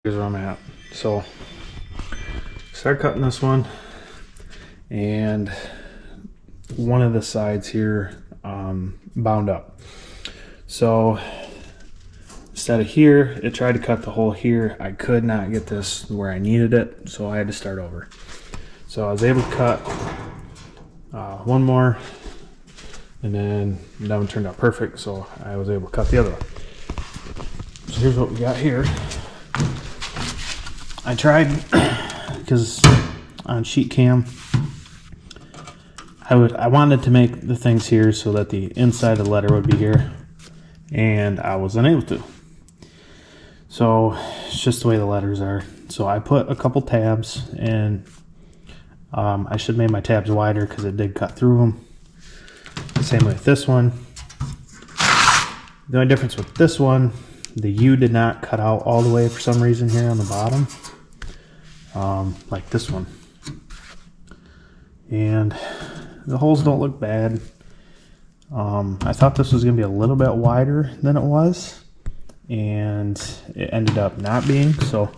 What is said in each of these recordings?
Here's where I'm at. So start cutting this one, and one of the sides here bound up. So instead of here, it tried to cut the hole here. I could not get this where I needed it, so I had to start over. So I was able to cut one more, and then that one turned out perfect, so I was able to cut the other one. So here's what we got here. I tried, because on sheet cam, I wanted to make the things here so that the inside of the letter would be here, and I wasn't able to. So it's just the way the letters are. So I put a couple tabs, and I should have made my tabs wider because it did cut through them. The same way with this one. The only difference with this one, the U did not cut out all the way for some reason here on the bottom, like this one. And the holes don't look bad. I thought this was going to be a little bit wider than it was, and it ended up not being. So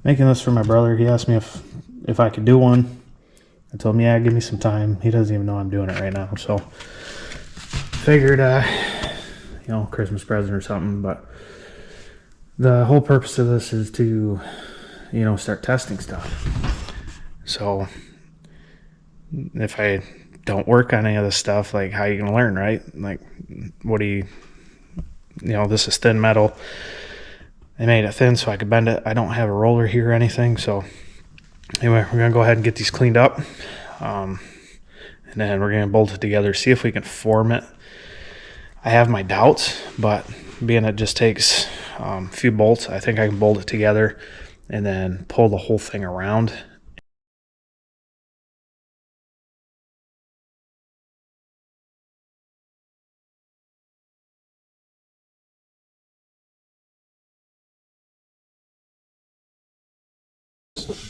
making this for my brother, he asked me if I could do one. I told him, yeah, give me some time. He doesn't even know I'm doing it right now. So figured, you know, Christmas present or something. But the whole purpose of this is to, you know, start testing stuff. So if I don't work on any of this stuff, like, how are you going to learn, right? Like, what do you know, this is thin metal. I made it thin so I could bend it. I don't have a roller here or anything. So anyway, we're going to go ahead and get these cleaned up. And then we're going to bolt it together, see if we can form it. I have my doubts, but being it just takes a few bolts, I think I can bolt it together and then pull the whole thing around.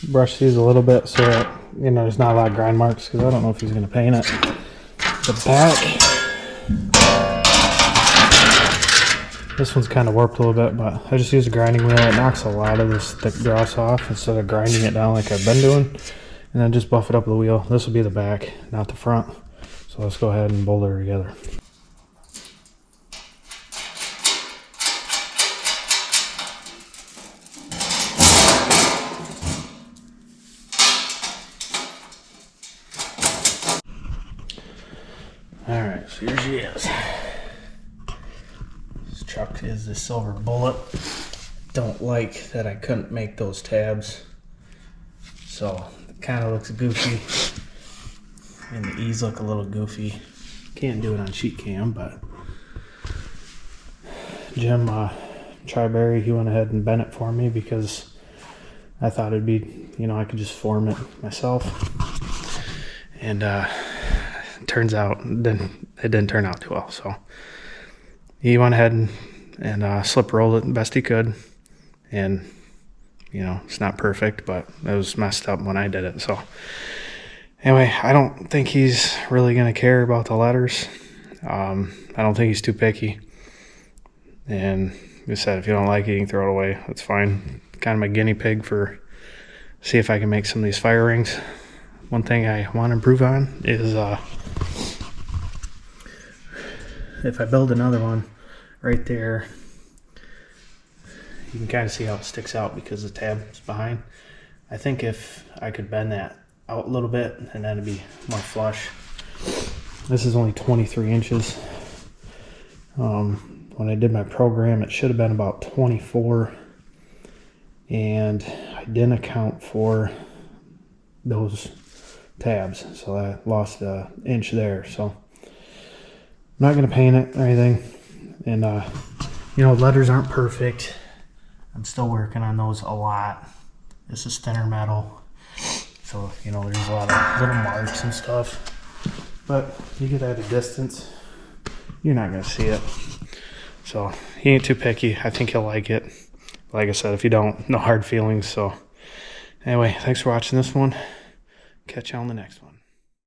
Brush these a little bit so that, you know, there's not a lot of grind marks, because I don't know if he's going to paint it. The back, this one's kind of warped a little bit, but I just use a grinding wheel. It knocks a lot of this thick dross off instead of grinding it down like I've been doing, and then just buff it up with the wheel. This will be the back, not the front. So let's go ahead and bolt her together. Alright, so here she is. This truck is the Silver Bullet. Don't like that I couldn't make those tabs. So it kind of looks goofy. And the E's look a little goofy. Can't do it on sheet cam, but Jim Triberry, he went ahead and bent it for me because I thought it'd be, you know, I could just form it myself. And turns out it didn't turn out too well. So he went ahead and slip rolled it the best he could, and you know, it's not perfect, but it was messed up when I did it. So anyway, I don't think he's really gonna care about the letters. I don't think he's too picky, and he said if you don't like it, you can throw it away. That's fine. Kind of my guinea pig for see if I can make some of these fire rings. One thing I want to improve on is if I build another one right there, you can kind of see how it sticks out because the tab is behind. I think if I could bend that out a little bit, and then it'd be more flush. This is only 23 inches. When I did my program, it should have been about 24, and I didn't account for those tabs, so I lost an inch there. So I'm not going to paint it or anything, and you know, letters aren't perfect. I'm still working on those a lot. This is thinner metal, so you know, there's a lot of little marks and stuff, but you get at a distance, you're not going to see it. So he ain't too picky. I think he'll like it. Like I said, if you don't, no hard feelings. So anyway, thanks for watching this one. Catch you on the next one.